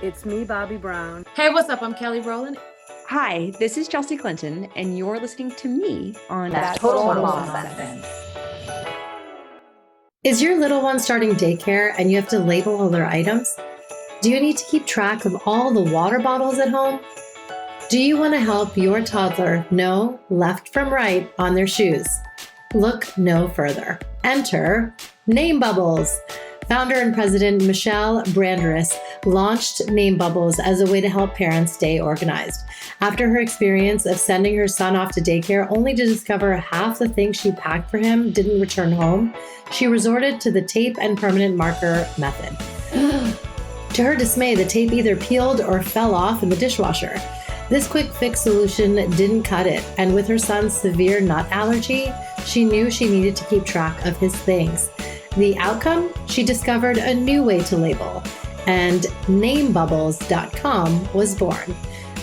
It's me, Bobbi Brown. Hey, what's up? I'm Kelly Rowland. Hi, this is Chelsea Clinton, and you're listening to me on That Total Mom Sense. Is your little one starting daycare and you have to label all their items? Do you need to keep track of all the water bottles at home? Do you want to help your toddler know left from right on their shoes? Look no further. Enter Name Bubbles. Founder and president Michel Perry launched Name Bubbles as a way to help parents stay organized. After her experience of sending her son off to daycare only to discover half the things she packed for him didn't return home, she resorted to the tape and permanent marker method. To her dismay, the tape either peeled or fell off in the dishwasher. This quick fix solution didn't cut it, and with her son's severe nut allergy, she knew she needed to keep track of his things. The outcome? She discovered a new way to label, and namebubbles.com was born.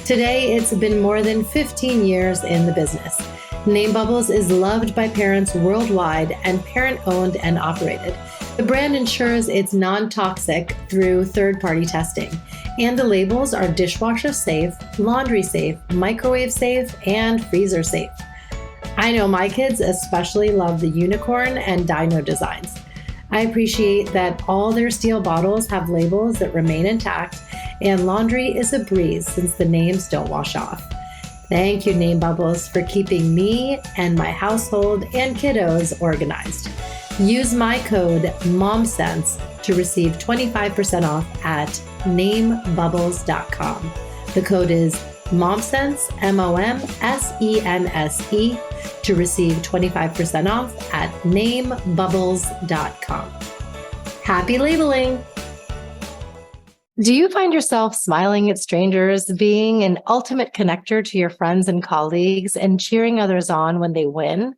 Today, it's been more than 15 years in the business. Name Bubbles is loved by parents worldwide and parent-owned and operated. The brand ensures it's non-toxic through third-party testing, and the labels are dishwasher safe, laundry safe, microwave safe, and freezer safe. I know my kids especially love the unicorn and dino designs. I appreciate that all their steel bottles have labels that remain intact, and laundry is a breeze since the names don't wash off. Thank you, Name Bubbles, for keeping me and my household and kiddos organized. Use my code MOMSENSE to receive 25% off at namebubbles.com. The code is MOMSENSE, MOMSENSE, to receive 25% off at namebubbles.com. Happy labeling! Do you find yourself smiling at strangers, being an ultimate connector to your friends and colleagues, and cheering others on when they win?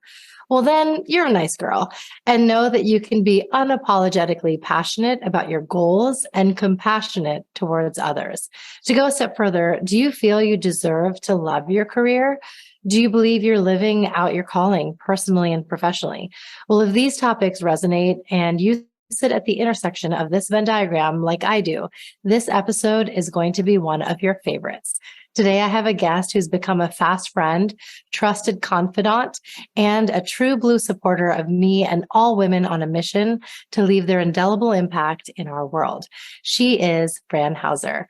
Well, then you're a nice girl, and know that you can be unapologetically passionate about your goals and compassionate towards others. To go a step further, do you feel you deserve to love your career? Do you believe you're living out your calling personally and professionally? Well, if these topics resonate and you sit at the intersection of this Venn diagram like I do, this episode is going to be one of your favorites. Today, I have a guest who's become a fast friend, trusted confidant, and a true blue supporter of me and all women on a mission to leave their indelible impact in our world. She is Fran Hauser.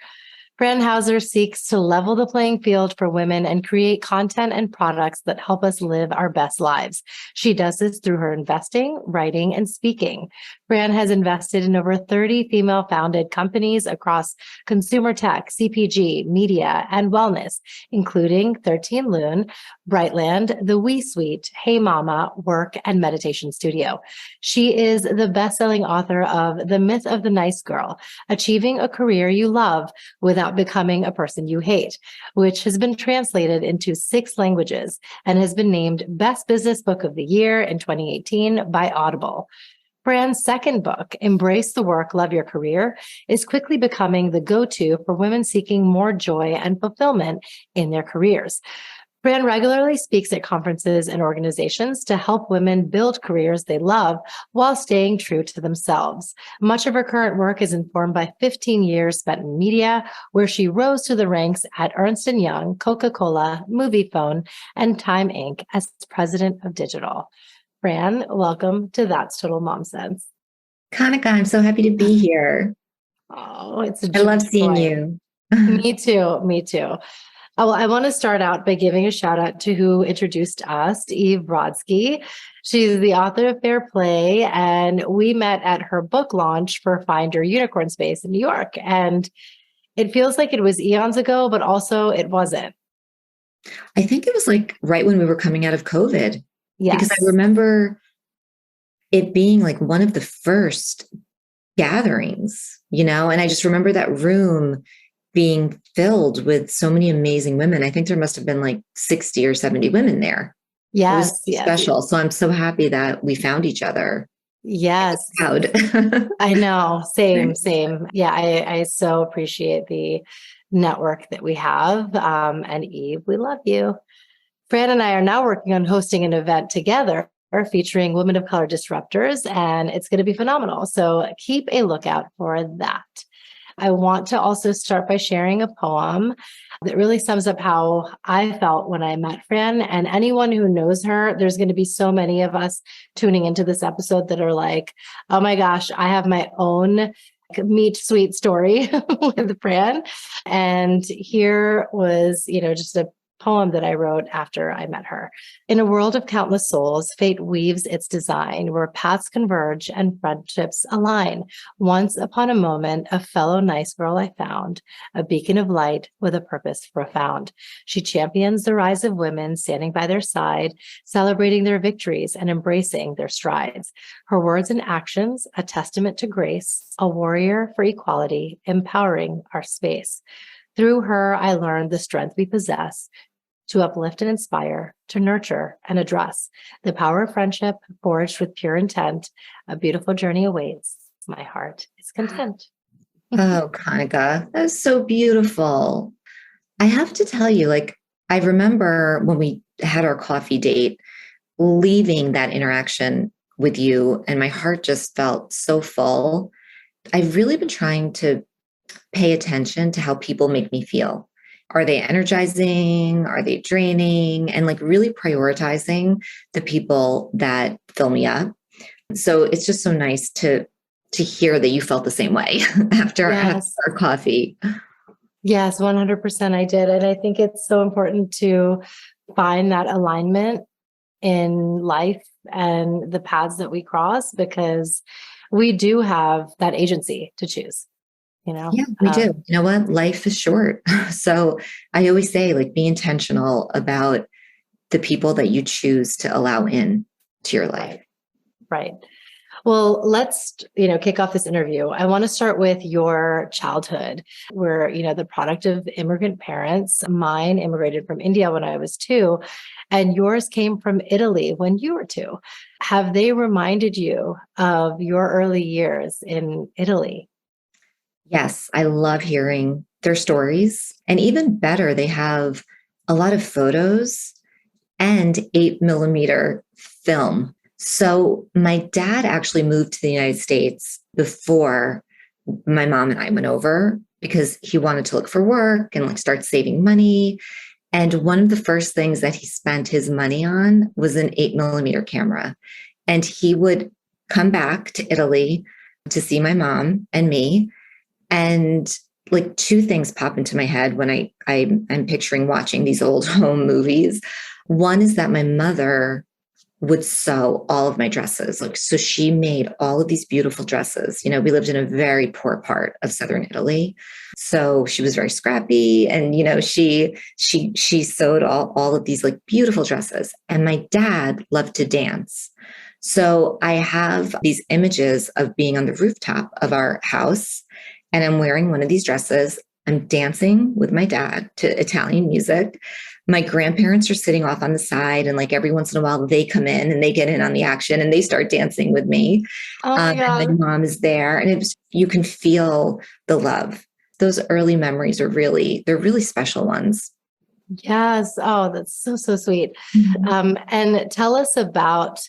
Fran Hauser seeks to level the playing field for women and create content and products that help us live our best lives. She does this through her investing, writing, and speaking. Fran has invested in over 30 female-founded companies across consumer tech, CPG, media, and wellness, including 13 Loon, Brightland, The Wee Suite, Hey Mama, Work, and Meditation Studio. She is the best-selling author of The Myth of the Nice Girl, Achieving a Career You Love Without Becoming a Person You Hate, which has been translated into 6 languages and has been named Best Business Book of the Year in 2018 by Audible. Fran's second book, Embrace the Work, Love Your Career, is quickly becoming the go-to for women seeking more joy and fulfillment in their careers. Fran regularly speaks at conferences and organizations to help women build careers they love while staying true to themselves. Much of her current work is informed by 15 years spent in media, where she rose to the ranks at Ernst & Young, Coca-Cola, Moviefone, and Time Inc. as president of digital. Fran, welcome to That's Total Mom Sense. Kanika, I'm so happy to be here. Oh, it's I love seeing you. Me too. Me too. Well, I want to start out by giving a shout out to who introduced us, Eve Brodsky. She's the author of Fair Play, and we met at her book launch for Find Your Unicorn Space in New York. And it feels like it was eons ago, but also it wasn't. I think it was like right when we were coming out of COVID. Yes. Because I remember it being like one of the first gatherings, and I just remember that room being filled with so many amazing women. I think there must have been like 60 or 70 women there. Yes. It was special. So I'm so happy that we found each other. Yes. Proud. I know. Same. Yeah. I so appreciate the network that we have. And Eve, we love you. Fran and I are now working on hosting an event together featuring women of color disruptors, and it's going to be phenomenal. So keep a lookout for that. I want to also start by sharing a poem that really sums up how I felt when I met Fran. And anyone who knows her, there's going to be so many of us tuning into this episode that are like, oh my gosh, I have my own meet sweet story with Fran. And here was, just a poem that I wrote after I met her. In a world of countless souls, fate weaves its design where paths converge and friendships align. Once upon a moment, a fellow nice girl I found, a beacon of light with a purpose profound. She champions the rise of women, standing by their side, celebrating their victories and embracing their strides. Her words and actions, a testament to grace, a warrior for equality, empowering our space. Through her, I learned the strength we possess to uplift and inspire, to nurture and address. The power of friendship forged with pure intent. A beautiful journey awaits. My heart is content. Oh, Kanika, that was so beautiful. I have to tell you, I remember when we had our coffee date, leaving that interaction with you, and my heart just felt so full. I've really been trying to pay attention to how people make me feel. Are they energizing? Are they draining? And really prioritizing the people that fill me up. So it's just so nice to hear that you felt the same way after our coffee. Yes, 100% I did. And I think it's so important to find that alignment in life and the paths that we cross, because we do have that agency to choose. Yeah, we do. You know what? Life is short. So I always say, be intentional about the people that you choose to allow in to your life. Right. Well, let's, kick off this interview. I want to start with your childhood. We're, the product of immigrant parents. Mine immigrated from India when I was 2, and yours came from Italy when you were 2. Have they reminded you of your early years in Italy? Yes, I love hearing their stories. And even better, they have a lot of photos and 8mm film. So my dad actually moved to the United States before my mom and I went over because he wanted to look for work and start saving money. And one of the first things that he spent his money on was an 8mm camera. And he would come back to Italy to see my mom and me. And 2 things pop into my head when I'm picturing watching these old home movies. One is that my mother would sew all of my dresses. So she made all of these beautiful dresses. We lived in a very poor part of southern Italy. So she was very scrappy, and she sewed all of these beautiful dresses. And my dad loved to dance. So I have these images of being on the rooftop of our house, and I'm wearing one of these dresses. I'm dancing with my dad to Italian music. My grandparents are sitting off on the side, and every once in a while they come in and they get in on the action and they start dancing with me. Oh my God. And my mom is there, and you can feel the love. Those early memories they're really special ones. Yes. Oh, that's so, so sweet. Mm-hmm. And tell us about,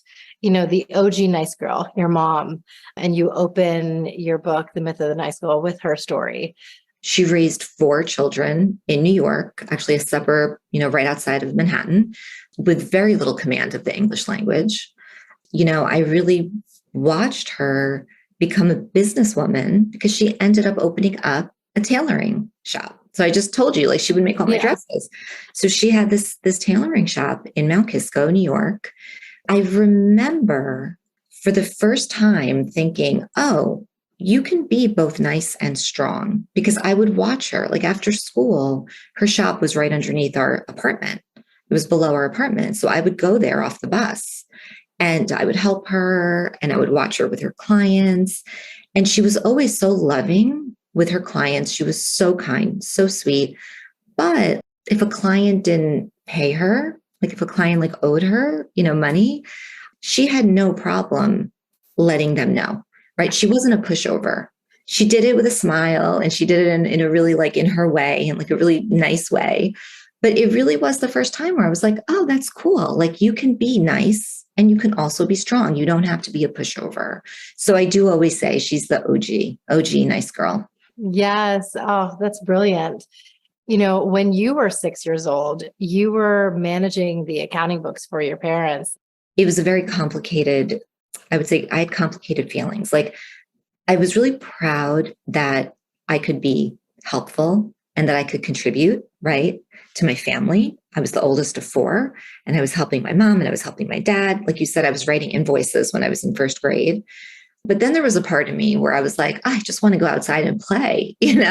the OG nice girl, your mom, and you open your book, The Myth of the Nice Girl, with her story. She raised 4 children in New York, actually a suburb, right outside of Manhattan, with very little command of the English language. I really watched her become a businesswoman because she ended up opening up a tailoring shop. So I just told you, she would make all my dresses. So she had this tailoring shop in Mount Kisco, New York. I remember for the first time thinking, oh, you can be both nice and strong, because I would watch her after school. Her shop was right underneath our apartment. It was below our apartment. So I would go there off the bus and I would help her, and I would watch her with her clients. And she was always so loving with her clients. She was so kind, so sweet. But if a client didn't pay her, if a client owed her, money, she had no problem letting them know. Right. She wasn't a pushover. She did it with a smile, and she did it in a really in her way, and a really nice way. But it really was the first time where I was like, oh, that's cool. You can be nice and you can also be strong. You don't have to be a pushover. So I do always say she's the OG nice girl. Yes. Oh, that's brilliant. When you were 6 years old, you were managing the accounting books for your parents. It was a very complicated, I would say I had complicated feelings. Like I was really proud that I could be helpful and that I could contribute, right, to my family. I was the oldest of four, and I was helping my mom and I was helping my dad. Like you said, I was writing invoices when I was in first grade. But then there was a part of me where I was like, I just want to go outside and play, and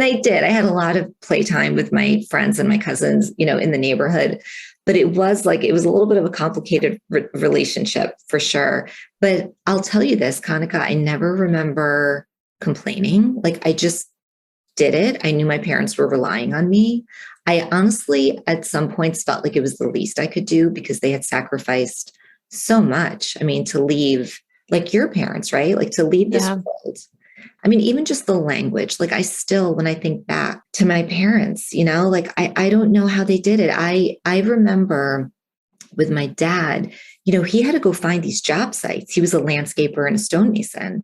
I did. I had a lot of playtime with my friends and my cousins, in the neighborhood. But it was a little bit of a complicated relationship for sure. But I'll tell you this, Kanika, I never remember complaining. Like I just did it. I knew my parents were relying on me. I honestly, at some points, felt like it was the least I could do because they had sacrificed so much. I mean, to leave, like your parents, right? Like to leave this world. I mean, even just the language, like I still, when I think back to my parents, like I don't know how they did it. I remember with my dad, he had to go find these job sites. He was a landscaper and a stonemason.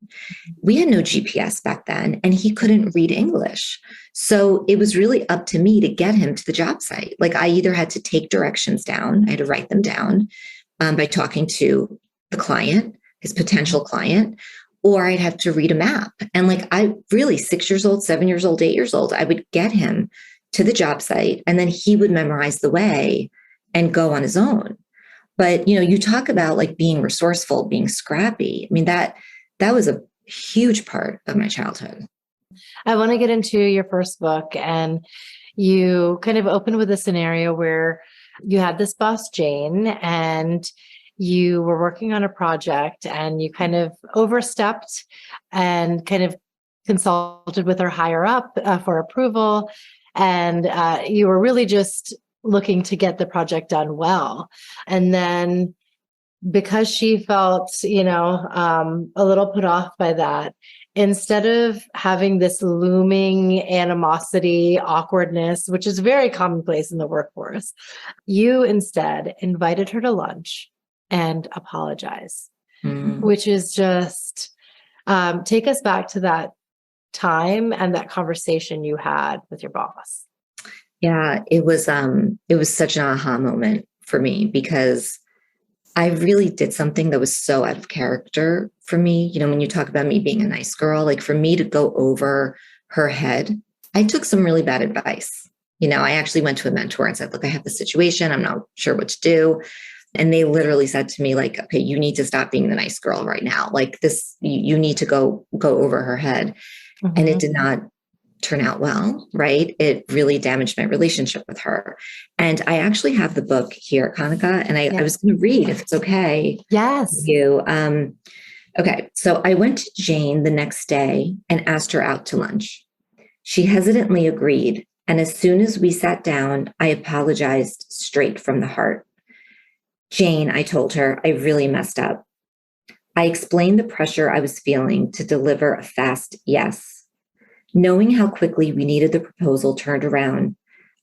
We had no GPS back then, and he couldn't read English. So it was really up to me to get him to the job site. Like I either had to take directions down, I had to write them down by talking to the client, his potential client, or I'd have to read a map. And like I really 6 years old, 7 years old, 8 years old, I would get him to the job site and then he would memorize the way and go on his own. But, you talk about like being resourceful, being scrappy. I mean, that was a huge part of my childhood. I want to get into your first book, and you kind of opened with a scenario where you had this boss, Jane, and you were working on a project and you kind of overstepped and kind of consulted with her higher up for approval. And you were really just looking to get the project done well. And then because she felt, a little put off by that, instead of having this looming animosity, awkwardness, which is very commonplace in the workforce, you instead invited her to lunch and apologize, which is just take us back to that time and that conversation you had with your boss. Yeah, it was such an aha moment for me because I really did something that was so out of character for me. When you talk about me being a nice girl, like for me to go over her head, I took some really bad advice. I actually went to a mentor and said, look, I have this situation. I'm not sure what to do. And they literally said to me, like, okay, you need to stop being the nice girl right now. Like this, you need to go over her head. Mm-hmm. And it did not turn out well, right? It really damaged my relationship with her. And I actually have the book here, Kanika, and I was going to read if it's okay. Yes. You. Okay. So I went to Jane the next day and asked her out to lunch. She hesitantly agreed. And as soon as we sat down, I apologized straight from the heart. Jane, I told her, I really messed up. I explained the pressure I was feeling to deliver a fast yes. Knowing how quickly we needed the proposal turned around,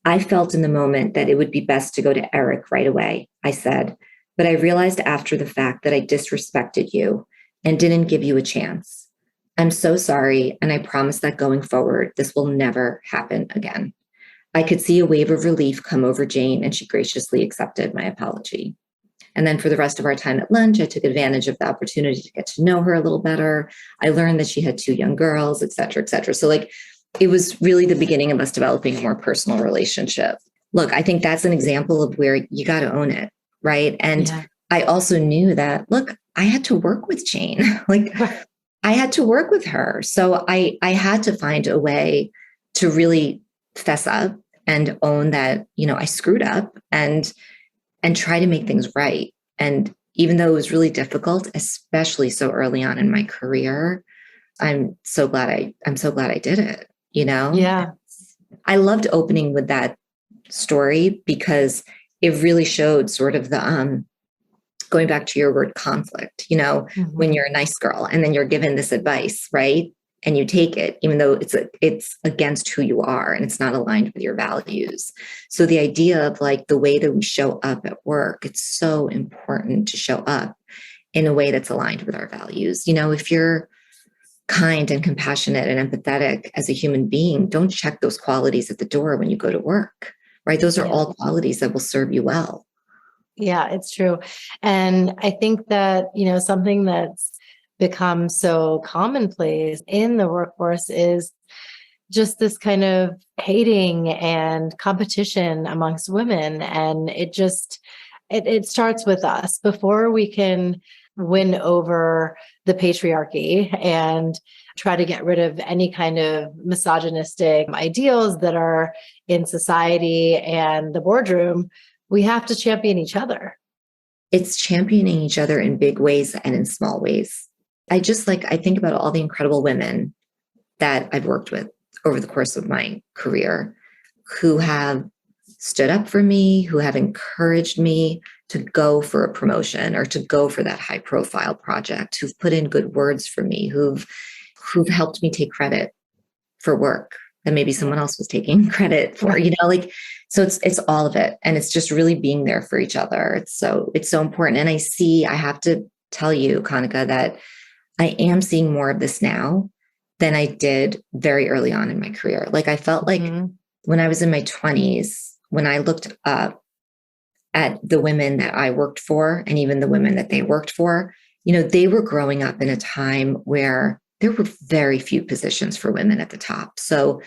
I felt in the moment that it would be best to go to Eric right away, I said, but I realized after the fact that I disrespected you and didn't give you a chance. I'm so sorry, and I promise that going forward, this will never happen again. I could see a wave of relief come over Jane, and she graciously accepted my apology. And then for the rest of our time at lunch, I took advantage of the opportunity to get to know her a little better. I learned that she had 2 young girls, et cetera, et cetera. So like, it was really the beginning of us developing a more personal relationship. Look, I think that's an example of where you got to own it, right? And I also knew that, look, I had to work with Jane. Like I had to work with her. So I had to find a way to really fess up and own that, I screwed up and try to make things right. And even though it was really difficult, especially so early on in my career, I'm so glad I did it, Yeah. I loved opening with that story because it really showed sort of the, going back to your word conflict, when you're a nice girl and then you're given this advice, right? And you take it, even though it's against who you are and it's not aligned with your values. So the idea of like the way that we show up at work, it's so important to show up in a way that's aligned with our values. If you're kind and compassionate and empathetic as a human being, don't check those qualities at the door when you go to work, right? Those are all qualities that will serve you well. Yeah, it's true. And I think that, something that's become so commonplace in the workforce is just this kind of hating and competition amongst women. And it starts with us before we can win over the patriarchy and try to get rid of any kind of misogynistic ideals that are in society and the boardroom. We have to champion each other. It's championing each other in big ways and in small ways. I think about all the incredible women that I've worked with over the course of my career who have stood up for me, who have encouraged me to go for a promotion or to go for that high profile project, who've put in good words for me, who've helped me take credit for work that maybe someone else was taking credit for, so it's all of it. And it's just really being there for each other. It's so important. And I have to tell you, Kanika, that I am seeing more of this now than I did very early on in my career. Like I felt like when I was in my 20s, when I looked up at the women that I worked for and even the women that they worked for, they were growing up in a time where there were very few positions for women at the top. So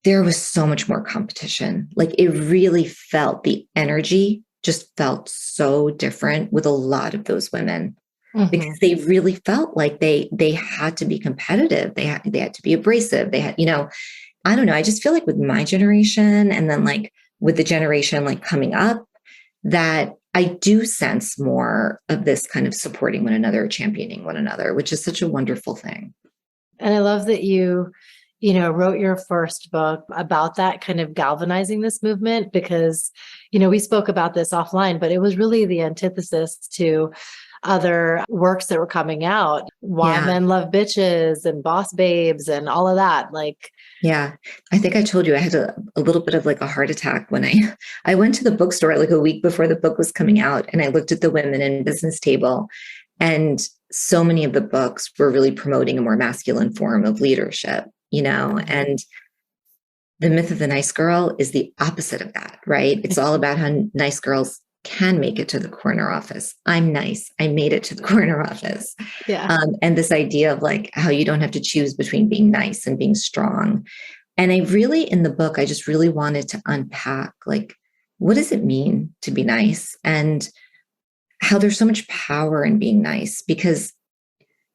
there was so much more competition. Like it really felt, the energy just felt so different with a lot of those women. Because they really felt like they had to be competitive. They had to be abrasive. They had, I don't know. I just feel like with my generation and then like with the generation like coming up, that I do sense more of this kind of supporting one another, championing one another, which is such a wonderful thing. And I love that you wrote your first book about that, kind of galvanizing this movement, because, we spoke about this offline, but it was really the antithesis to other works that were coming out. Why Men Love Bitches and Boss Babes and all of that. Yeah. I think I told you I had a little bit of like a heart attack when I went to the bookstore like a week before the book was coming out, and I looked at the Women in Business table, and so many of the books were really promoting a more masculine form of leadership, and the myth of the nice girl is the opposite of that, right? It's all about how nice girls can make it to the corner office. I'm nice. I made it to the corner office. Yeah. And this idea of like how you don't have to choose between being nice and being strong. And I really, in the book, I just really wanted to unpack like, what does it mean to be nice and how there's so much power in being nice? Because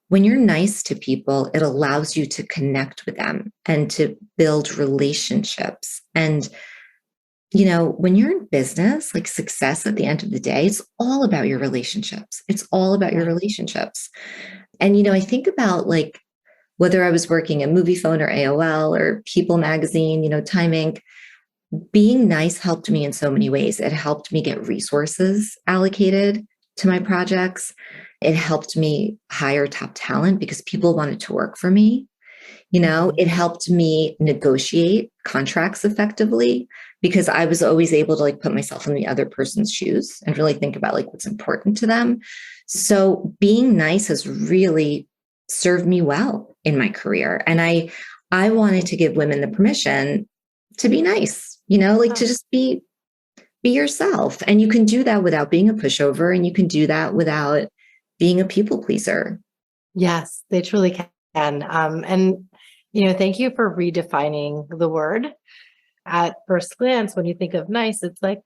when you're nice to people, it allows you to connect with them and to build relationships. And when you're in business, like success at the end of the day, it's all about your relationships. It's all about your relationships. And, I think about like whether I was working at Moviefone or AOL or People Magazine, Time Inc., being nice helped me in so many ways. It helped me get resources allocated to my projects. It helped me hire top talent because people wanted to work for me. It helped me negotiate contracts effectively because I was always able to like put myself in the other person's shoes and really think about like what's important to them. So being nice has really served me well in my career. And I wanted to give women the permission to be nice, to just be yourself. And you can do that without being a pushover, and you can do that without being a people pleaser. Yes, they truly can. And thank you for redefining the word. At first glance, when you think of nice, it's like,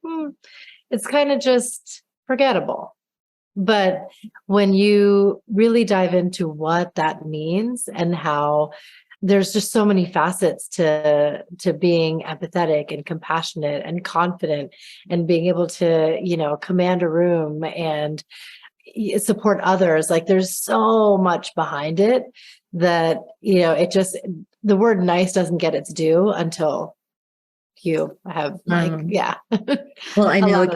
it's kind of just forgettable. But when you really dive into what that means and how there's just so many facets to being empathetic and compassionate and confident and being able to, command a room and support others, like there's so much behind it that, the word nice doesn't get its due until you have Well, I know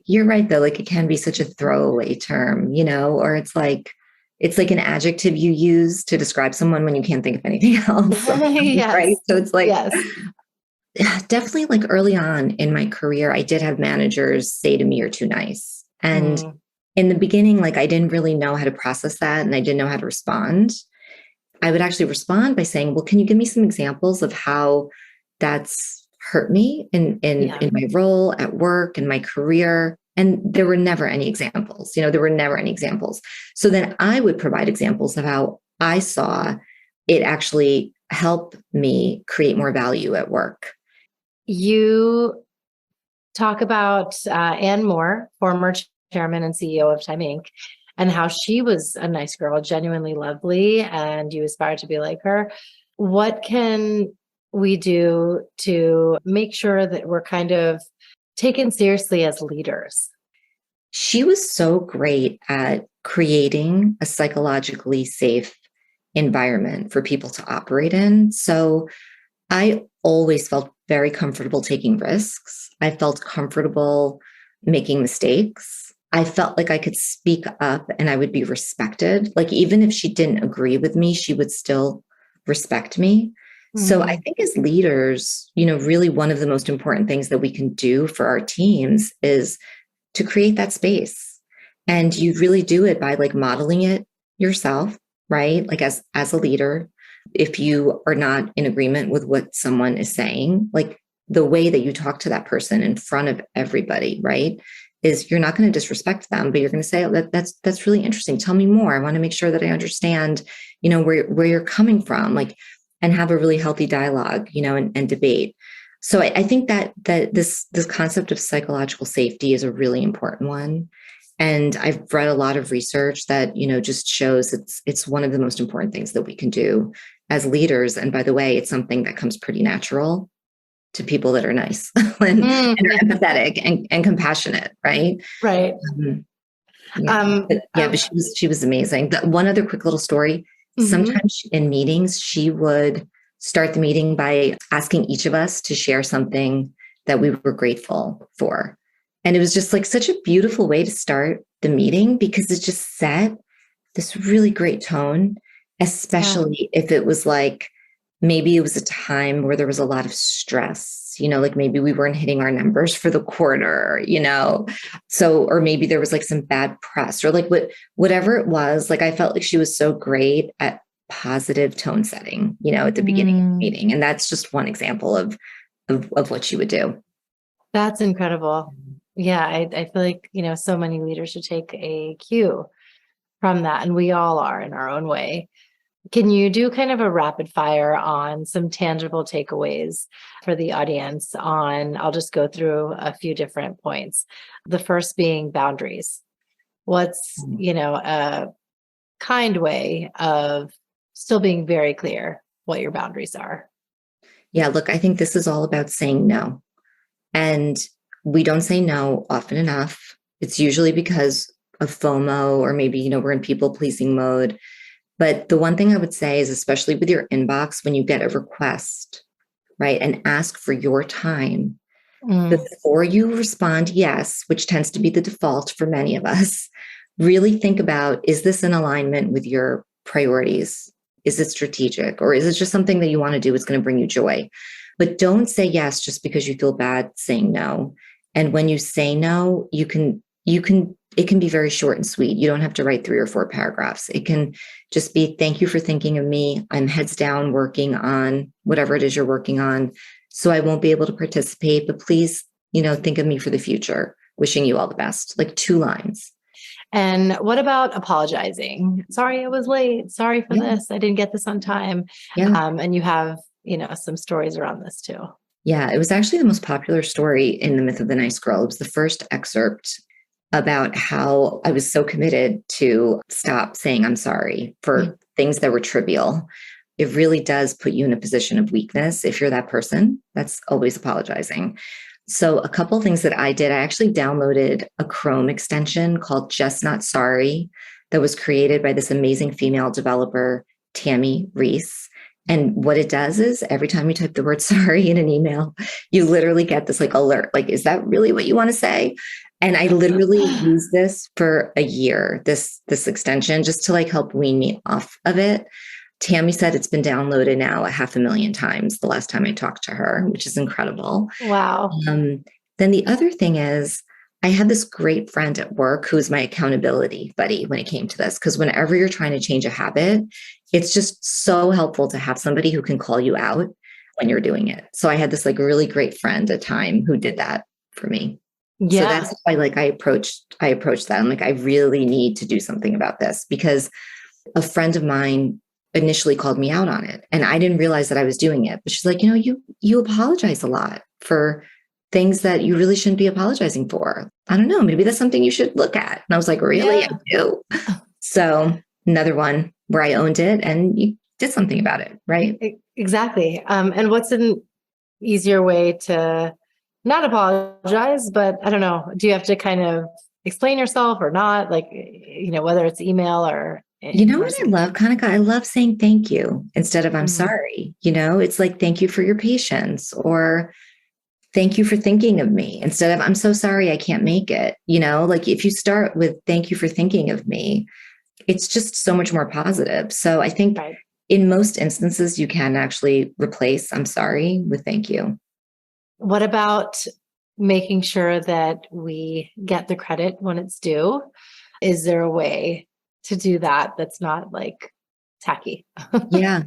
you're right though. Like it can be such a throwaway term, or it's like an adjective you use to describe someone when you can't think of anything else. Yes. Right. So it's like, yes. Definitely like early on in my career, I did have managers say to me, "You're too nice." And in the beginning, like I didn't really know how to process that and I didn't know how to respond. I would actually respond by saying, well, can you give me some examples of how that's hurt me in my role at work, in my career? And there were never any examples, there were never any examples. So then I would provide examples of how I saw it actually help me create more value at work. You talk about Ann Moore, former chairman and CEO of Time Inc., and how she was a nice girl, genuinely lovely, and you aspire to be like her. What can we do to make sure that we're kind of taken seriously as leaders? She was so great at creating a psychologically safe environment for people to operate in. So I always felt very comfortable taking risks. I felt comfortable making mistakes. I felt like I could speak up and I would be respected. Like, even if she didn't agree with me, she would still respect me. So I think as leaders, really one of the most important things that we can do for our teams is to create that space. And you really do it by like modeling it yourself, right? Like as a leader, if you are not in agreement with what someone is saying, like the way that you talk to that person in front of everybody, right? Is you're not going to disrespect them, but you're going to say, oh, that's really interesting. Tell me more. I want to make sure that I understand, where you're coming from, like, and have a really healthy dialogue, and debate. So I think that this concept of psychological safety is a really important one. And I've read a lot of research that, just shows it's one of the most important things that we can do as leaders. And by the way, it's something that comes pretty natural to people that are nice and are empathetic and compassionate, right? Right. But she was amazing. One other quick little story. Sometimes in meetings, she would start the meeting by asking each of us to share something that we were grateful for. And it was just like such a beautiful way to start the meeting because it just set this really great tone, especially if it was like, maybe it was a time where there was a lot of stress, like maybe we weren't hitting our numbers for the quarter, so, or maybe there was like some bad press or like whatever it was. Like I felt like she was so great at positive tone setting, at the beginning of the meeting. And that's just one example of what she would do. That's incredible. Yeah. I feel like, so many leaders should take a cue from that. And we all are in our own way. Can you do kind of a rapid fire on some tangible takeaways for the audience I'll just go through a few different points. The first being boundaries. What's, a kind way of still being very clear what your boundaries are? Yeah, look, I think this is all about saying no. And we don't say no often enough. It's usually because of FOMO or maybe, we're in people pleasing mode. But the one thing I would say is, especially with your inbox, when you get a request, right, and ask for your time, before you respond yes, which tends to be the default for many of us, really think about, is this in alignment with your priorities? Is it strategic? Or is it just something that you want to do? It's going to bring you joy. But don't say yes just because you feel bad saying no. And when you say no, it can be very short and sweet. You don't have to write 3 or 4 paragraphs. It can just be, thank you for thinking of me. I'm heads down working on whatever it is you're working on. So I won't be able to participate, but please, think of me for the future. Wishing you all the best. Like 2 lines. And what about apologizing? Sorry, I was late. Sorry for this. I didn't get this on time. Yeah. And you have, some stories around this too. Yeah, it was actually the most popular story in The Myth of the Nice Girl. It was the first excerpt about how I was so committed to stop saying I'm sorry for things that were trivial. It really does put you in a position of weakness if you're that person that's always apologizing. So a couple of things that I did, I actually downloaded a Chrome extension called Just Not Sorry that was created by this amazing female developer, Tammy Reese. And what it does is every time you type the word sorry in an email, you literally get this like alert, like, is that really what you want to say? And I literally used this for a year, this extension, just to like help wean me off of it. Tammy said it's been downloaded now 500,000 times the last time I talked to her, which is incredible. Wow. Then the other thing is I had this great friend at work who's my accountability buddy when it came to this, because whenever you're trying to change a habit, it's just so helpful to have somebody who can call you out when you're doing it. So I had this like really great friend at the time who did that for me. So Yeah. that's why like I approached that. I'm like, I really need to do something about this, because a friend of mine initially called me out on it and I didn't realize that I was doing it. But she's like, you apologize a lot for things that you really shouldn't be apologizing for. I don't know, maybe that's something you should look at. And I was like, really? Yeah. I do. So another one where I owned it and you did something about it, right? Exactly. And what's an easier way to not apologize, but I don't know, do you have to kind of explain yourself or not? Like, whether it's email or You know what I love, Kanika? I love saying thank you instead of I'm sorry. It's like, thank you for your patience, or thank you for thinking of me, instead of I'm so sorry I can't make it. Like if you start with thank you for thinking of me, it's just so much more positive. So I think in most instances, you can actually replace I'm sorry with thank you. What about making sure that we get the credit when it's due? Is there a way to do that that's not like tacky? Yeah.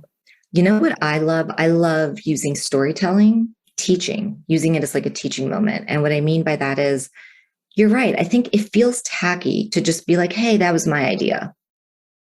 You know what I love? I love using storytelling, using it as like a teaching moment. And what I mean by that is, you're right. I think it feels tacky to just be like, hey, that was my idea.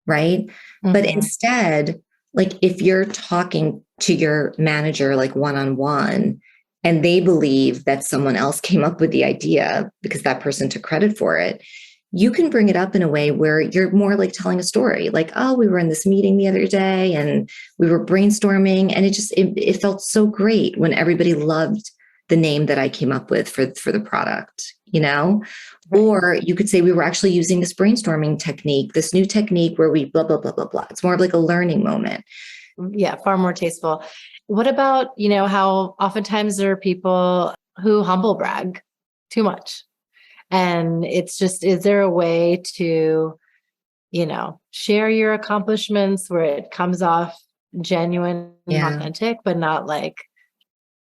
Right. But instead, like if you're talking to your manager, like one-on-one, and they believe that someone else came up with the idea because that person took credit for it, you can bring it up in a way where you're more like telling a story. Like, oh, we were in this meeting the other day and we were brainstorming, and it felt so great when everybody loved the name that I came up with for the product, Or you could say we were actually using this brainstorming technique, this new technique where we blah, blah, blah, blah, blah. It's more of like a learning moment. Yeah, far more tasteful. What about, how oftentimes there are people who humble brag too much? And it's just, is there a way to, share your accomplishments where it comes off genuine and authentic, but not like.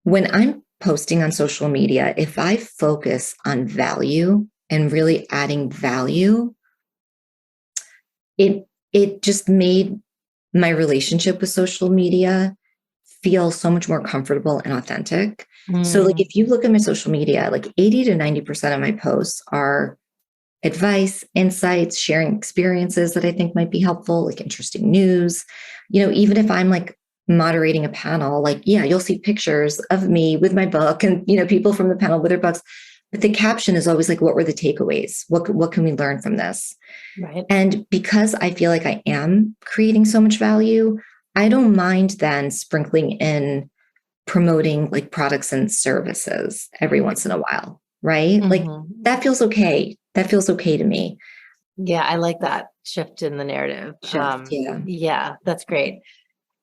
When I'm posting on social media, if I focus on value and really adding value, it just made my relationship with social media feel so much more comfortable and authentic. So like if you look at my social media, like 80 to 90% of my posts are advice, insights, sharing experiences that I think might be helpful, like interesting news. Even if I'm like moderating a panel, like, yeah, you'll see pictures of me with my book and, people from the panel with their books. But the caption is always like, what were the takeaways? What can we learn from this? Right. And because I feel like I am creating so much value, I don't mind then sprinkling in promoting like products and services every once in a while, right? Like that feels okay. That feels okay to me. Yeah, I like that shift in the narrative. Yeah, that's great.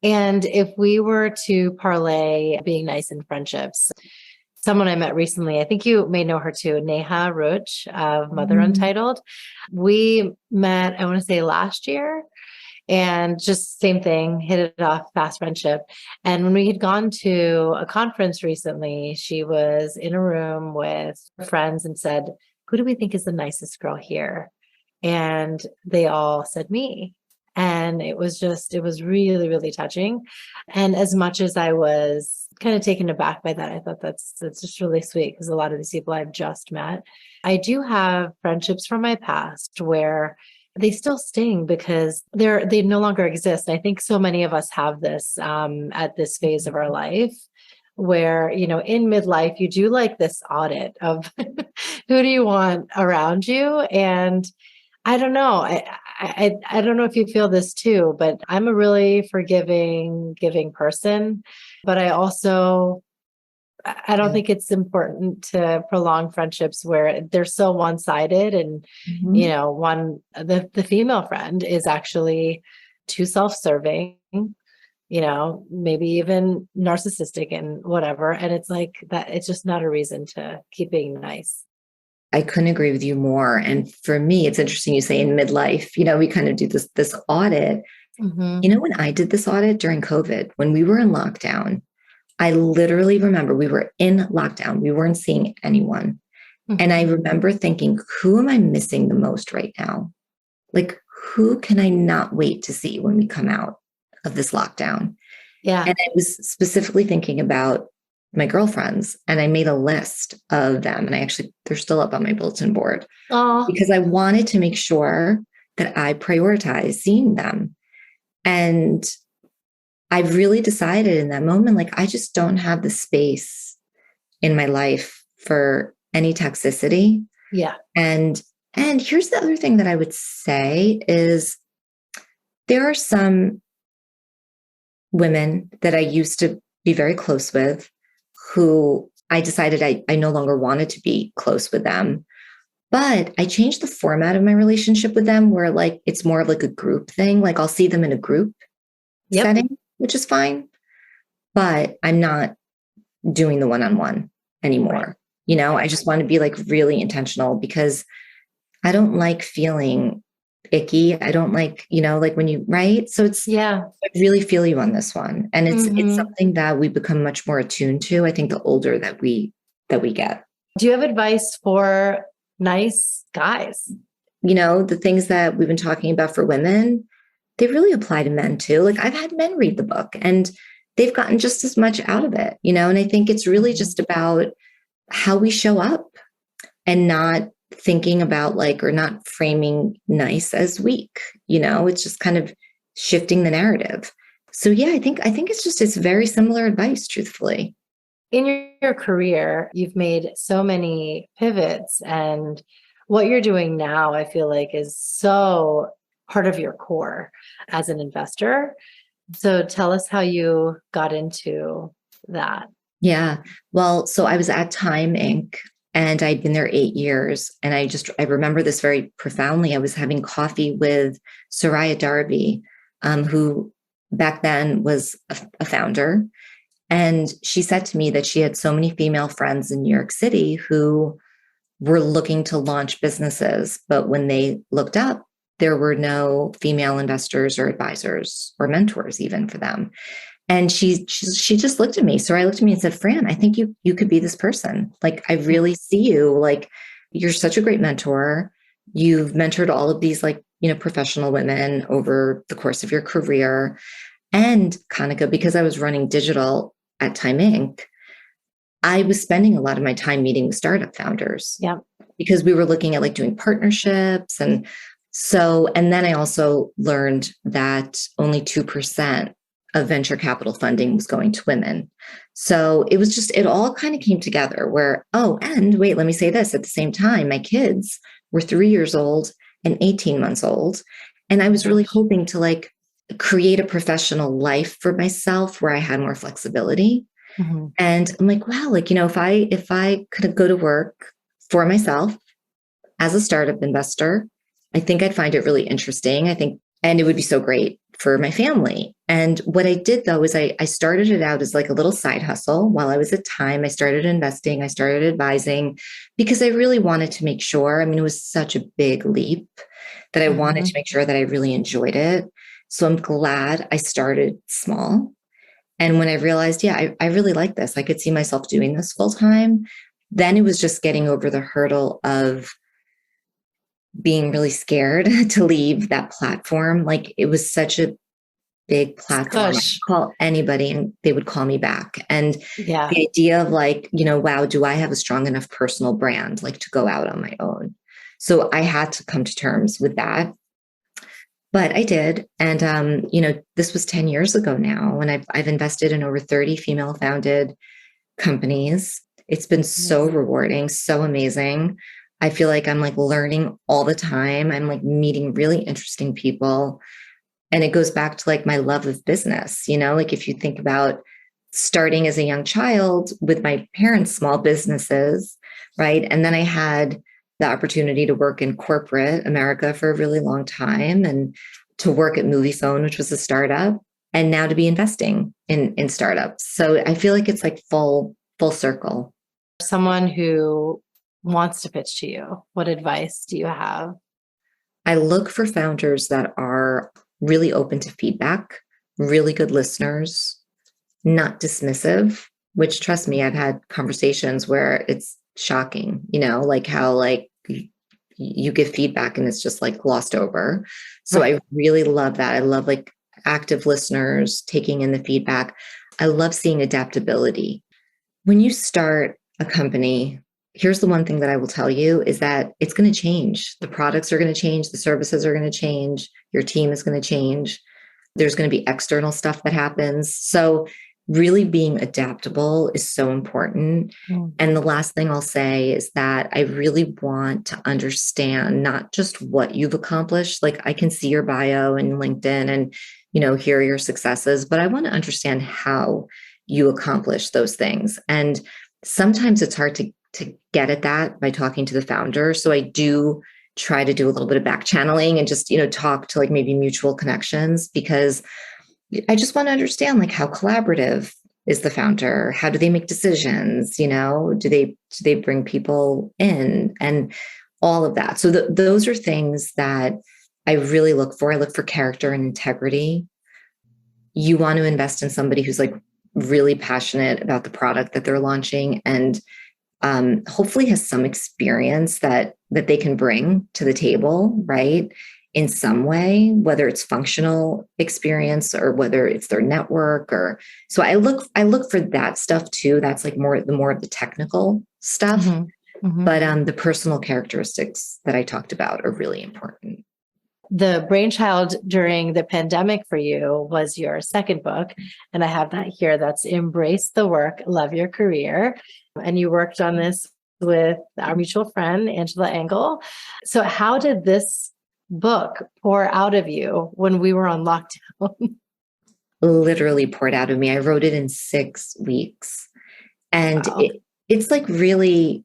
And if we were to parlay being nice in friendships, someone I met recently, I think you may know her too, Neha Roach of Mother Untitled. We met, I want to say last year, and just same thing, hit it off, fast friendship. And when we had gone to a conference recently, she was in a room with friends and said, who do we think is the nicest girl here? And they all said me. And it was really, really touching. And as much as I was kind of taken aback by that, I thought that's just really sweet, because a lot of these people I've just met. I do have friendships from my past where they still sting because they no longer exist. I think so many of us have this at this phase of our life where, in midlife, you do like this audit of who do you want around you? And I don't know. I don't know if you feel this too, but I'm a really forgiving, giving person. But I don't think it's important to prolong friendships where they're so one-sided and, the female friend is actually too self-serving, maybe even narcissistic and whatever. And it's like that, it's just not a reason to keep being nice. I couldn't agree with you more. And for me, it's interesting you say in midlife, we kind of do this audit. When I did this audit during COVID, when we were in lockdown, I literally remember we were in lockdown. We weren't seeing anyone. And I remember thinking, who am I missing the most right now? Like, who can I not wait to see when we come out? of this lockdown. Yeah. And I was specifically thinking about my girlfriends, and I made a list of them. And they're still up on my bulletin board because I wanted to make sure that I prioritize seeing them. And I really decided in that moment, like, I just don't have the space in my life for any toxicity. Yeah. And here's the other thing that I would say is there are some women that I used to be very close with who I decided I no longer wanted to be close with them. But I changed the format of my relationship with them where like it's more of like a group thing. Like I'll see them in a group setting, which is fine. But I'm not doing the one-on-one anymore. Right. You know, I just want to be like really intentional because I don't like feeling icky. I don't like, you know, like when you, right? So it's, I really feel you on this one. And it's something that we become much more attuned to. I think the older that we get. Do you have advice for nice guys? You know, the things that we've been talking about for women, they really apply to men too. Like I've had men read the book and they've gotten just as much out of it, you know, and I think it's really just about how we show up and not thinking about like, or not framing nice as weak, you know, it's just kind of shifting the narrative. So yeah, I think it's very similar advice, truthfully. In your career, you've made so many pivots, and what you're doing now, I feel like is so part of your core as an investor. So tell us how you got into that. Yeah. Well, so I was at Time Inc. and I'd been there 8 years. And I remember this very profoundly. I was having coffee with Soraya Darby, who back then was a founder. And she said to me that she had so many female friends in New York City who were looking to launch businesses. But when they looked up, there were no female investors or advisors or mentors even for them. And she just looked at me. So I looked at me and said, Fran, I think you could be this person. Like, I really see you. Like, you're such a great mentor. You've mentored all of these, like, you know, professional women over the course of your career. And Kanika, because I was running digital at Time Inc., I was spending a lot of my time meeting with startup founders. Yeah. Because we were looking at like doing partnerships. And then I also learned that only 2% of venture capital funding was going to women. So it all kind of came together where, and wait, let me say this at the same time, my kids were 3 years old and 18 months old. And I was really hoping to like create a professional life for myself where I had more flexibility. Mm-hmm. And I'm like, wow, like, you know, if I could go to work for myself as a startup investor, I think I'd find it really interesting. And it would be so great for my family. And what I did though, is I started it out as like a little side hustle while I was at Time. I started investing, I started advising because I really wanted to make sure, I mean, it was such a big leap that I wanted to make sure that I really enjoyed it. So I'm glad I started small. And when I realized, I really like this, I could see myself doing this full time. Then it was just getting over the hurdle of being really scared to leave that platform. Like it was such a big platform. I could call anybody and they would call me back. And the idea of like, you know, wow, do I have a strong enough personal brand, like to go out on my own? So I had to come to terms with that. But I did. And, you know, this was 10 years ago now, and I've invested in over 30 female founded companies. It's been so rewarding, so amazing. I feel like I'm like learning all the time. I'm like meeting really interesting people. And it goes back to like my love of business, you know, like if you think about starting as a young child with my parents' small businesses, right? And then I had the opportunity to work in corporate America for a really long time and to work at Moviefone, which was a startup, and now to be investing in startups. So I feel like it's like full circle. Someone who wants to pitch to you, what advice do you have? I look for founders that are really open to feedback, really good listeners, not dismissive, which trust me, I've had conversations where it's shocking, you know, like how like you give feedback and it's just like glossed over. So I really love that. I love like active listeners, taking in the feedback. I love seeing adaptability. When you start a company, here's the one thing that I will tell you is that it's going to change. The products are going to change. The services are going to change. Your team is going to change. There's going to be external stuff that happens. So really being adaptable is so important. And the last thing I'll say is that I really want to understand not just what you've accomplished. Like I can see your bio and LinkedIn and, hear your successes, but I want to understand how you accomplish those things. And sometimes it's hard to get at that by talking to the founder. So I do try to do a little bit of back channeling and just, talk to like maybe mutual connections, because I just want to understand like how collaborative is the founder? How do they make decisions? Do they bring people in and all of that? So those are things that I really look for. I look for character and integrity. You want to invest in somebody who's like really passionate about the product that they're launching and hopefully has some experience that they can bring to the table, right? In some way, whether it's functional experience or whether it's their network or so I look for that stuff too. That's like more of the technical stuff. But the personal characteristics that I talked about are really important. The brainchild during the pandemic for you was your second book. And I have that here. That's Embrace the Work, Love Your Career. And you worked on this with our mutual friend, Angela Engel. So how did this book pour out of you when we were on lockdown? Literally poured out of me. I wrote it in 6 weeks. And wow. It's like really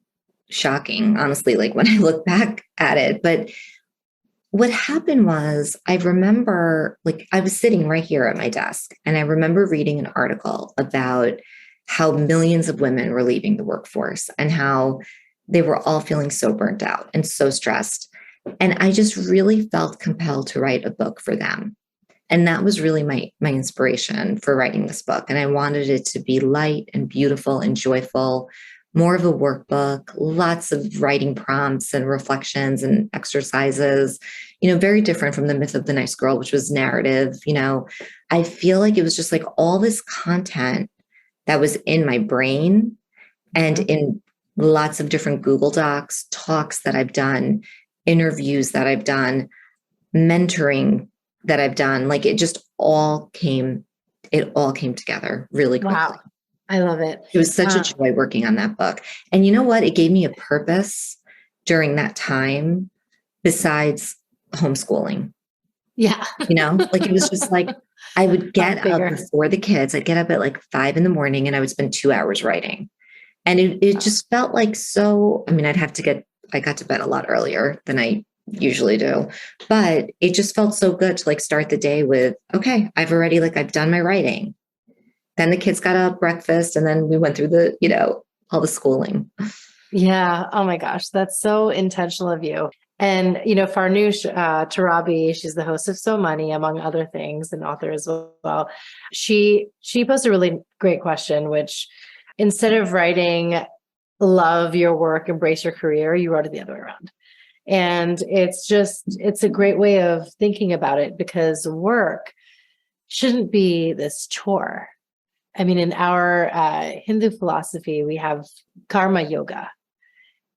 shocking, honestly, like when I look back at it. But what happened was I remember like I was sitting right here at my desk and I remember reading an article about how millions of women were leaving the workforce and how they were all feeling so burnt out and so stressed. And I just really felt compelled to write a book for them. And that was really my inspiration for writing this book. And I wanted it to be light and beautiful and joyful, more of a workbook, lots of writing prompts and reflections and exercises, very different from The Myth of the Nice Girl, which was narrative. I feel like it was just like all this content that was in my brain and in lots of different Google Docs, talks that I've done, interviews that I've done, mentoring that I've done. Like it all came together really quickly. Wow. I love it. It was such a joy working on that book. And you know what? It gave me a purpose during that time besides homeschooling. Yeah. Like it was just like, I would get up before the kids. I'd get up at like 5 a.m. and I would spend 2 hours writing. And it just felt like I got to bed a lot earlier than I usually do, but it just felt so good to like start the day with, okay, I've done my writing. Then the kids got up, breakfast, and then we went through all the schooling. Yeah. Oh my gosh. That's so intentional of you. And, Farnoosh Tarabi, she's the host of So Money, among other things, and author as well. She posed a really great question, which instead of writing, love your work, embrace your career, you wrote it the other way around. And it's a great way of thinking about it because work shouldn't be this chore. I mean, in our Hindu philosophy, we have karma yoga.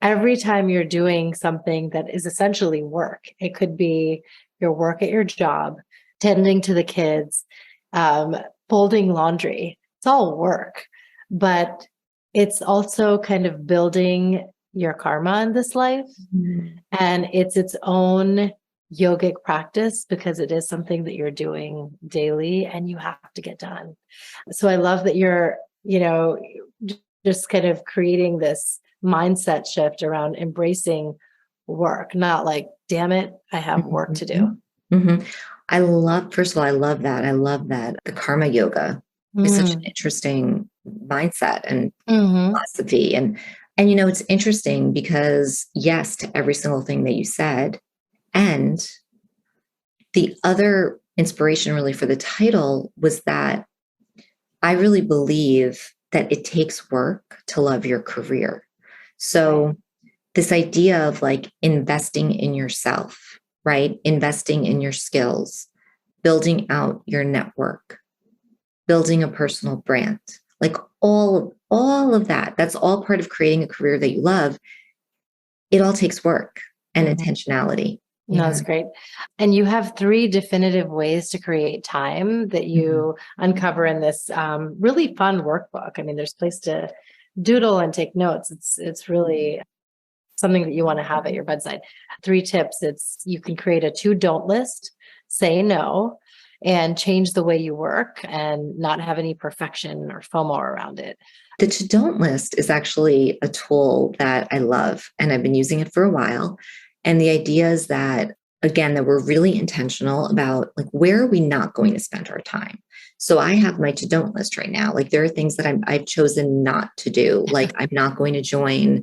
Every time you're doing something that is essentially work, it could be your work at your job, tending to the kids, folding laundry. It's all work, but it's also kind of building your karma in this life. Mm-hmm. And it's its own yogic practice because it is something that you're doing daily and you have to get done. So I love that you're, just kind of creating this mindset shift around embracing work, not like, damn it, I have work to do. Mm-hmm. First of all, I love that. I love that. The karma yoga is such an interesting mindset and philosophy. And it's interesting because yes, to every single thing that you said. And the other inspiration really for the title was that I really believe that it takes work to love your career. So this idea of like investing in yourself, right? Investing in your skills, building out your network, building a personal brand, like all of that. That's all part of creating a career that you love. It all takes work and intentionality. No, that's great. And you have 3 definitive ways to create time that you uncover in this really fun workbook. I mean, there's a place to doodle and take notes. It's really something that you want to have at your bedside. 3 tips. You can create a to don't list, say no, and change the way you work and not have any perfection or FOMO around it. The to don't list is actually a tool that I love, and I've been using it for a while. And the idea is that, again, that we're really intentional about like, where are we not going to spend our time? So I have my to don't list right now. Like there are things that I've chosen not to do. Like I'm not going to join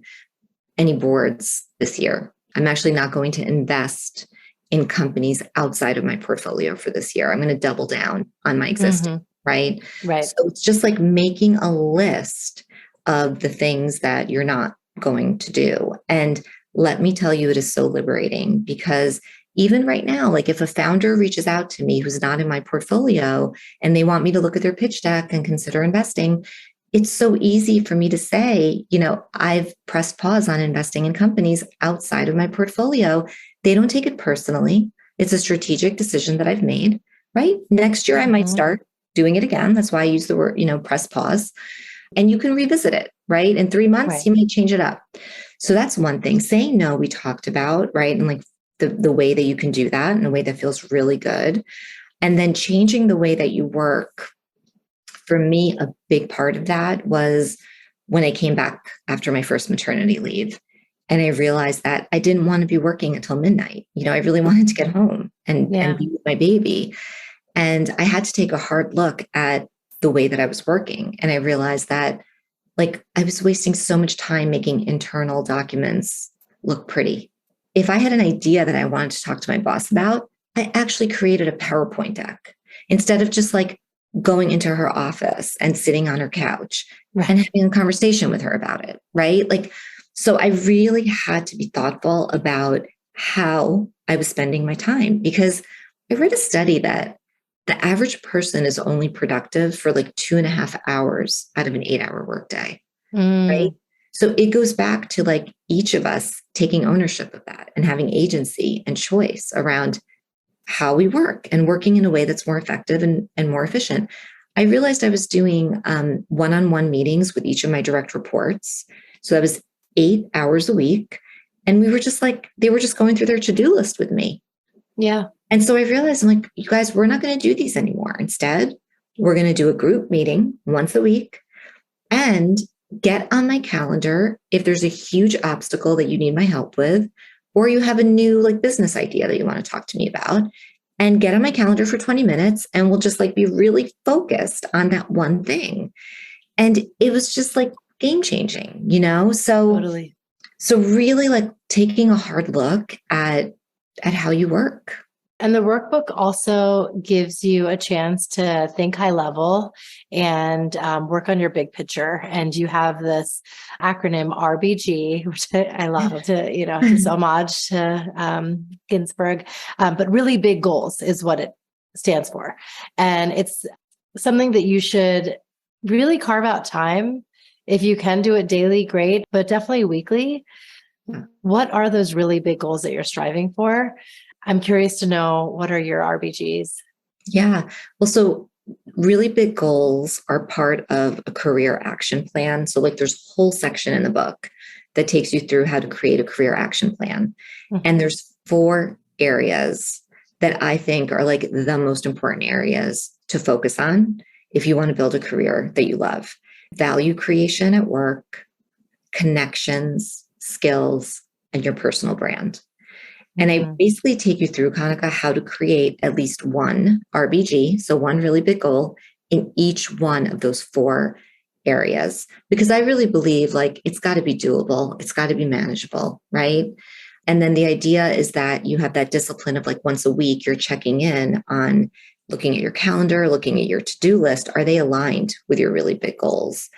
any boards this year. I'm actually not going to invest in companies outside of my portfolio for this year. I'm going to double down on my existing, right? Right. So it's just like making a list of the things that you're not going to do. And let me tell you, it is so liberating, because even right now, like if a founder reaches out to me who's not in my portfolio and they want me to look at their pitch deck and consider investing, it's so easy for me to say, I've pressed pause on investing in companies outside of my portfolio. They don't take it personally. It's a strategic decision that I've made, right? Next year, I might start doing it again. That's why I use the word, press pause. And you can revisit it, right? In 3 months, you might change it up. So that's one thing. Saying no, we talked about, right? And like the way that you can do that in a way that feels really good. And then changing the way that you work. For me, a big part of that was when I came back after my first maternity leave. And I realized that I didn't want to be working until midnight. I really wanted to get home and be with my baby. And I had to take a hard look at the way that I was working. And I realized that like I was wasting so much time making internal documents look pretty. If I had an idea that I wanted to talk to my boss about, I actually created a PowerPoint deck instead of just like going into her office and sitting on her couch and having a conversation with her about it, right? Like, so I really had to be thoughtful about how I was spending my time, because I read a study that the average person is only productive for like 2.5 hours out of an 8-hour workday, right? So it goes back to like each of us taking ownership of that and having agency and choice around how we work and working in a way that's more effective and more efficient. I realized I was doing one-on-one meetings with each of my direct reports. So that was 8 hours a week. And we were just like, they were just going through their to-do list with me. Yeah. And so I realized, I'm like, you guys, we're not going to do these anymore. Instead, we're going to do a group meeting once a week and get on my calendar if there's a huge obstacle that you need my help with, or you have a new like business idea that you want to talk to me about, and get on my calendar for 20 minutes and we'll just like be really focused on that one thing. And it was just like game changing, So, Totally. So really like taking a hard look at how you work. And the workbook also gives you a chance to think high level and work on your big picture. And you have this acronym RBG, which I love to, it's homage to Ginsburg, but really big goals is what it stands for. And it's something that you should really carve out time. If you can do it daily, great, but definitely weekly. What are those really big goals that you're striving for? I'm curious to know, what are your RBGs? Yeah. Well, so really big goals are part of a career action plan. So like there's a whole section in the book that takes you through how to create a career action plan. And there's 4 areas that I think are like the most important areas to focus on if you want to build a career that you love. Value creation at work, connections, skills, and your personal brand. And I basically take you through, Kanika, how to create at least one RBG, so one really big goal in each one of those 4 areas, because I really believe like it's got to be doable. It's got to be manageable, right? And then the idea is that you have that discipline of like once a week, you're checking in on looking at your calendar, looking at your to-do list. Are they aligned with your really big goals?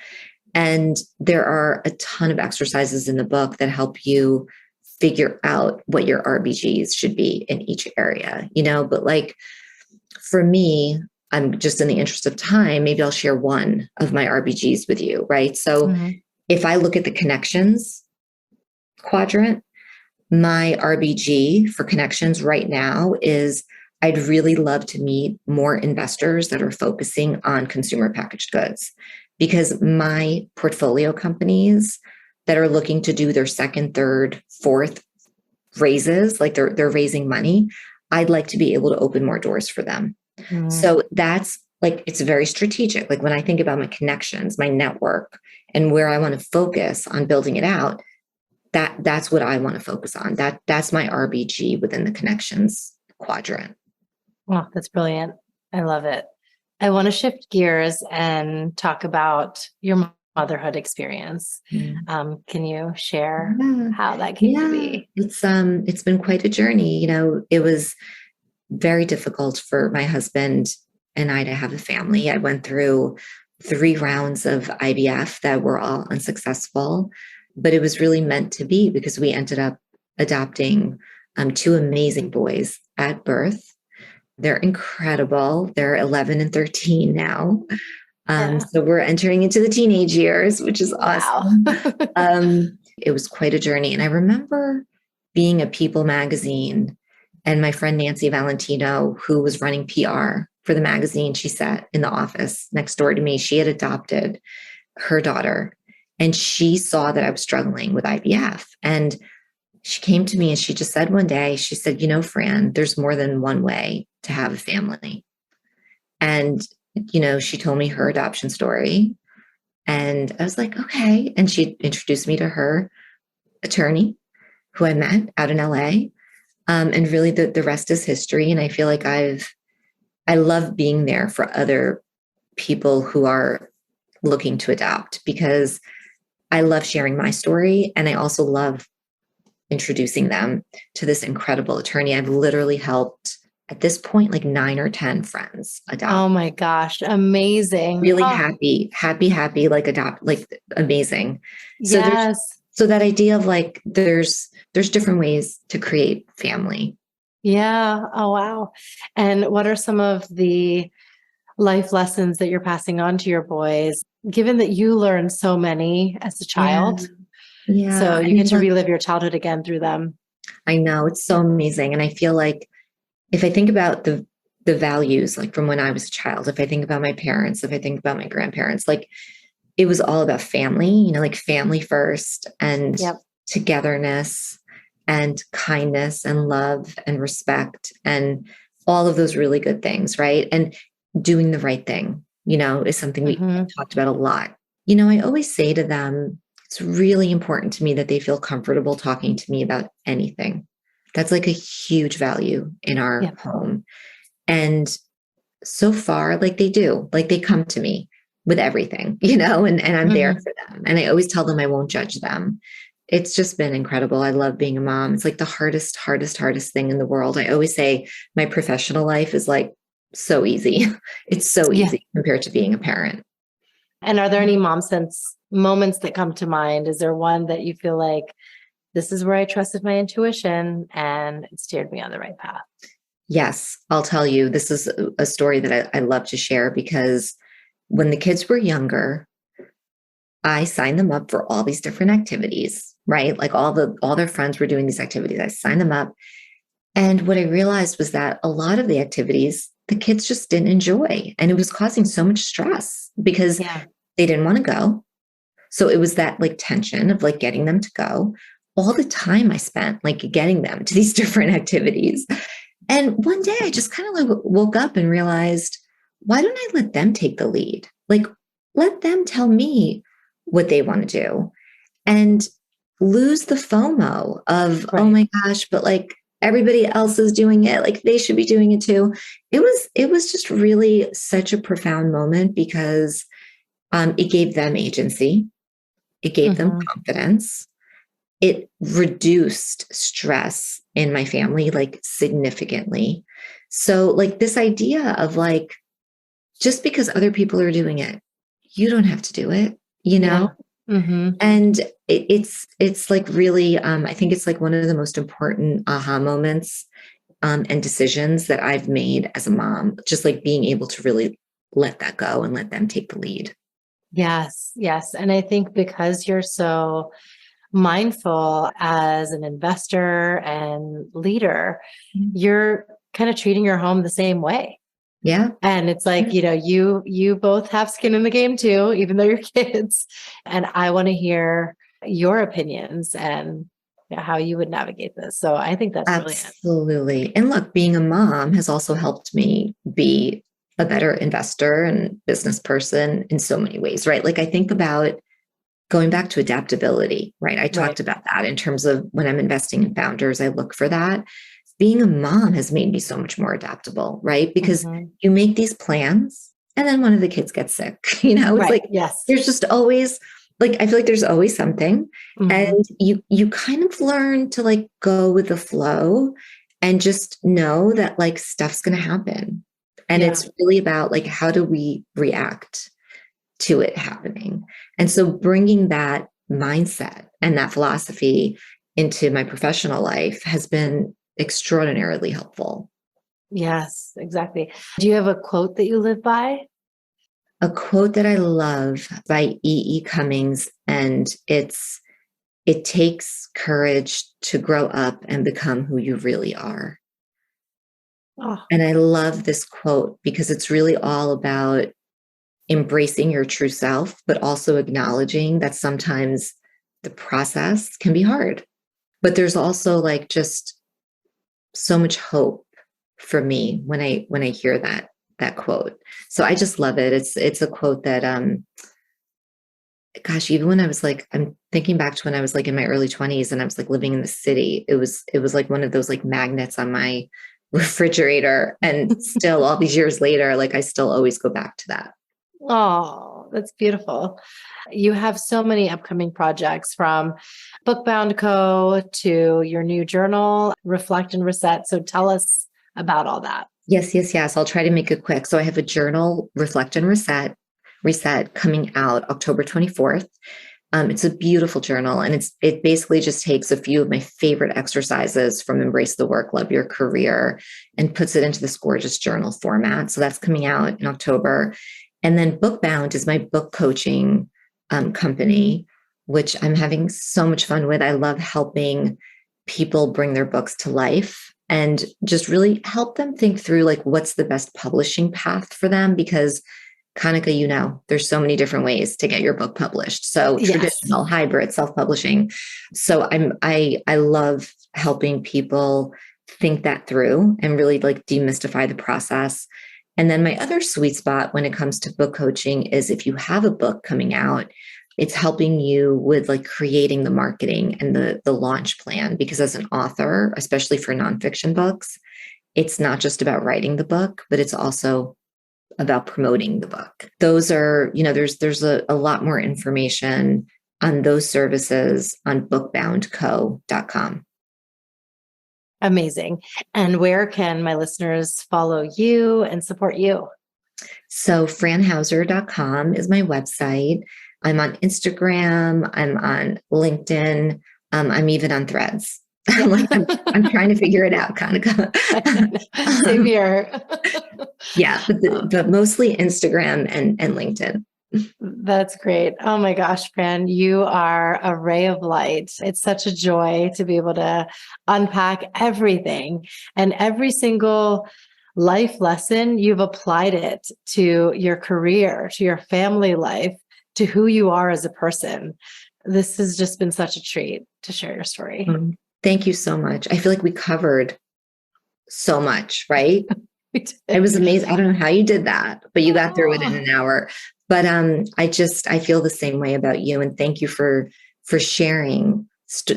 And there are a ton of exercises in the book that help you figure out what your RBGs should be in each area, but like for me, I'm just in the interest of time, maybe I'll share one of my RBGs with you, right? So if I look at the connections quadrant, my RBG for connections right now is I'd really love to meet more investors that are focusing on consumer packaged goods, because my portfolio companies that are looking to do their second, third, fourth raises, like they're raising money, I'd like to be able to open more doors for them. So that's like, it's very strategic. Like when I think about my connections, my network, and where I want to focus on building it out, that's what I want to focus on. That's my RBG within the connections quadrant. Oh, that's brilliant. I love it. I want to shift gears and talk about your motherhood experience. Can you share how that came to be? It's been quite a journey. You know, it was very difficult for my husband and I to have a family. I went through 3 rounds of IVF that were all unsuccessful, but it was really meant to be, because we ended up adopting 2 amazing boys at birth. They're incredible. They're 11 and 13 now. So we're entering into the teenage years, which is awesome. Wow. It was quite a journey. And I remember being at People magazine, and my friend Nancy Valentino, who was running PR for the magazine, she sat in the office next door to me. She had adopted her daughter, and she saw that I was struggling with IVF. And she came to me and she just said one day, she said, you know, Fran, there's more than one way to have a family. And, you know, she told me her adoption story. And I was like, okay. And she introduced me to her attorney, who I met out in LA. And really the rest is history. And I feel like I love being there for other people who are looking to adopt, because I love sharing my story. And I also love introducing them to this incredible attorney. I've literally helped at this point, like 9 or 10 friends adopt. Oh my gosh. Amazing. Really happy, like adopt, like amazing. So yes. So that idea of like, there's different ways to create family. Yeah. Oh, wow. And what are some of the life lessons that you're passing on to your boys, given that you learned so many as a child? Yeah. So you get to relive your childhood again through them. I know, it's so amazing. And I feel like if I think about the values, like from when I was a child, if I think about my parents, if I think about my grandparents, like it was all about family, you know, like family first, and togetherness and kindness and love and respect and all of those really good things, right? And doing the right thing, you know, is something we talked about a lot. You know, I always say to them, it's really important to me that they feel comfortable talking to me about anything. That's like a huge value in our home. And so far, like they do, like they come to me with everything, you know, and I'm there for them. And I always tell them I won't judge them. It's just been incredible. I love being a mom. It's like the hardest thing in the world. I always say my professional life is like so easy. It's so easy compared to being a parent. And are there any mom sense moments that come to mind? Is there one that you feel like, this is where I trusted my intuition and it steered me on the right path? Yes, I'll tell you. This is a story that I love to share, because when the kids were younger, I signed them up for all these different activities, right? Like all their friends were doing these activities. I signed them up. And what I realized was that a lot of the activities, the kids just didn't enjoy. And it was causing so much stress because they didn't want to go. So it was that like tension of like getting them to go. All the time I spent like getting them to these different activities. And one day I just kind of like woke up and realized, why don't I let them take the lead? Like, let them tell me what they want to do, and lose the FOMO of, oh my gosh, but like everybody else is doing it. Like they should be doing it too. It was just really such a profound moment, because it gave them agency. It gave them confidence. It reduced stress in my family, like significantly. So like this idea of like, just because other people are doing it, you don't have to do it, you know? And it's like really, I think it's like one of the most important aha moments and decisions that I've made as a mom, just like being able to really let that go and let them take the lead. Yes, yes. And I think because you're so mindful as an investor and leader, you're kind of treating your home the same way. Yeah. And it's like, you both have skin in the game too, even though you're kids. And I want to hear your opinions and how you would navigate this. So I think that's brilliant. Absolutely. And look, being a mom has also helped me be a better investor and business person in so many ways, right? Like I think about going back to adaptability, right? I talked about that in terms of when I'm investing in founders, I look for that. Being a mom has made me so much more adaptable, right? Because you make these plans and then one of the kids gets sick, it's like, there's just always like, I feel like there's always something and you kind of learn to like go with the flow and just know that like stuff's going to happen. And it's really about like, how do we react to it happening? And so bringing that mindset and that philosophy into my professional life has been extraordinarily helpful. Yes, exactly. Do you have a quote that you live by? A quote that I love by E.E. Cummings, and it takes courage to grow up and become who you really are. Oh. And I love this quote because it's really all about embracing your true self, but also acknowledging that sometimes the process can be hard. But there's also like just so much hope for me when I hear that quote. So I just love it. It's a quote that even when I was like, I'm thinking back to when I was like in my early 20s and I was like living in the city, it was like one of those like magnets on my refrigerator. And still all these years later, like I still always go back to that. Oh, that's beautiful. You have so many upcoming projects, from Bookbound Co. to your new journal, Reflect and Reset. So tell us about all that. Yes. I'll try to make it quick. So I have a journal, Reflect and Reset, coming out October 24th. It's a beautiful journal, and it basically just takes a few of my favorite exercises from Embrace the Work, Love Your Career, and puts it into this gorgeous journal format. So that's coming out in October. And then Bookbound is my book coaching company, which I'm having so much fun with. I love helping people bring their books to life and just really help them think through like what's the best publishing path for them, because Kanika, there's so many different ways to get your book published. So traditional, hybrid, self-publishing. So I love helping people think that through and really like demystify the process. And then my other sweet spot when it comes to book coaching is if you have a book coming out, it's helping you with like creating the marketing and the launch plan. Because as an author, especially for nonfiction books, it's not just about writing the book, but it's also about promoting the book. Those are, there's a lot more information on those services on bookboundco.com. Amazing. And where can my listeners follow you and support you? So franhauser.com is my website. I'm on Instagram. I'm on LinkedIn. I'm even on Threads. I'm trying to figure it out, Kanika. Same here. but mostly Instagram and LinkedIn. That's great. Oh my gosh, Fran, you are a ray of light. It's such a joy to be able to unpack everything, and every single life lesson, you've applied it to your career, to your family life, to who you are as a person. This has just been such a treat to share your story. Thank you so much. I feel like we covered so much, right? It was amazing. I don't know how you did that, but you got through it in an hour. But I feel the same way about you. And thank you for sharing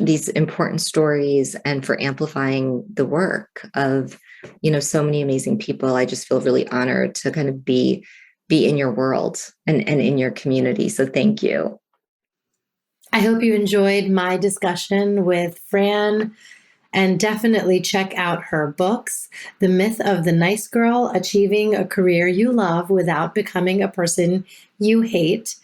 these important stories and for amplifying the work of, so many amazing people. I just feel really honored to kind of be in your world and in your community. So thank you. I hope you enjoyed my discussion with Fran, and definitely check out her books, The Myth of the Nice Girl, Achieving a Career You Love Without Becoming a Person You Hate,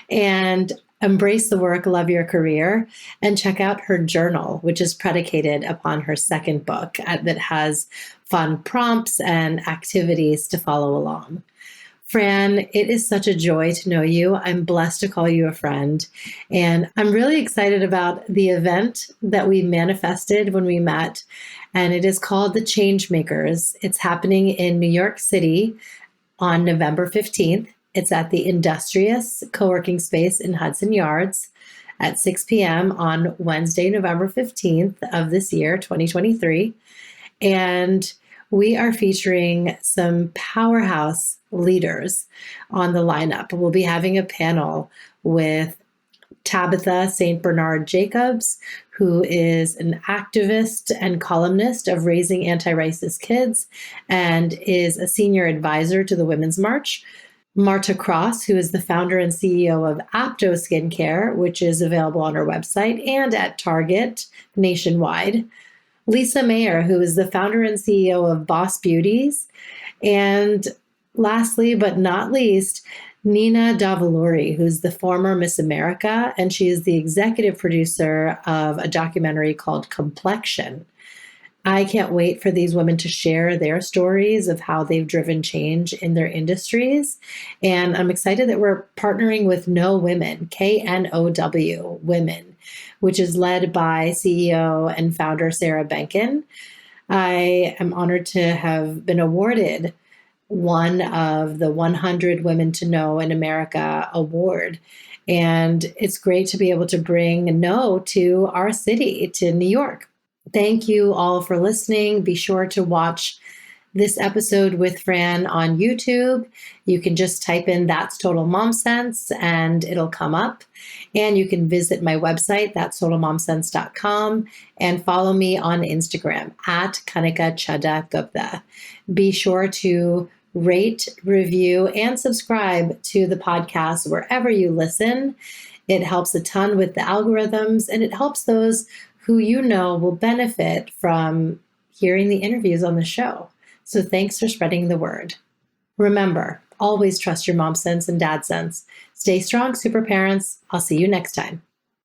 and Embrace the work, love your career, and check out her journal, which is predicated upon her second book that has fun prompts and activities to follow along. Fran, it is such a joy to know you. I'm blessed to call you a friend. And I'm really excited about the event that we manifested when we met. And it is called The Changemakers. It's happening in New York City on November 15th. It's at the Industrious co-working space in Hudson Yards at 6 p.m. on Wednesday, November 15th of this year, 2023. And we are featuring some powerhouse leaders on the lineup. We'll be having a panel with Tabitha St. Bernard Jacobs, who is an activist and columnist of Raising Anti-Racist Kids and is a senior advisor to the Women's March. Marta Cross, who is the founder and CEO of Apto Skincare, which is available on her website and at Target nationwide. Lisa Mayer, who is the founder and CEO of Boss Beauties. And lastly, but not least, Nina Davaluri, who's the former Miss America, and she is the executive producer of a documentary called Complexion. I can't wait for these women to share their stories of how they've driven change in their industries. And I'm excited that we're partnering with Know Women, KNOW Women, which is led by CEO and founder Sarah Benkin. I am honored to have been awarded one of the 100 Women to Know in America award. And it's great to be able to bring Know to our city, to New York. Thank you all for listening. Be sure to watch this episode with Fran on YouTube. You can just type in That's Total Mom Sense and it'll come up. And you can visit my website, that'stotalmomsense.com, and follow me on Instagram at Kanika Chadda Gupta. Be sure to rate, review, and subscribe to the podcast wherever you listen. It helps a ton with the algorithms, and it helps those who you know will benefit from hearing the interviews on the show. So thanks for spreading the word. Remember, always trust your mom sense and dad sense. Stay strong, super parents. I'll see you next time.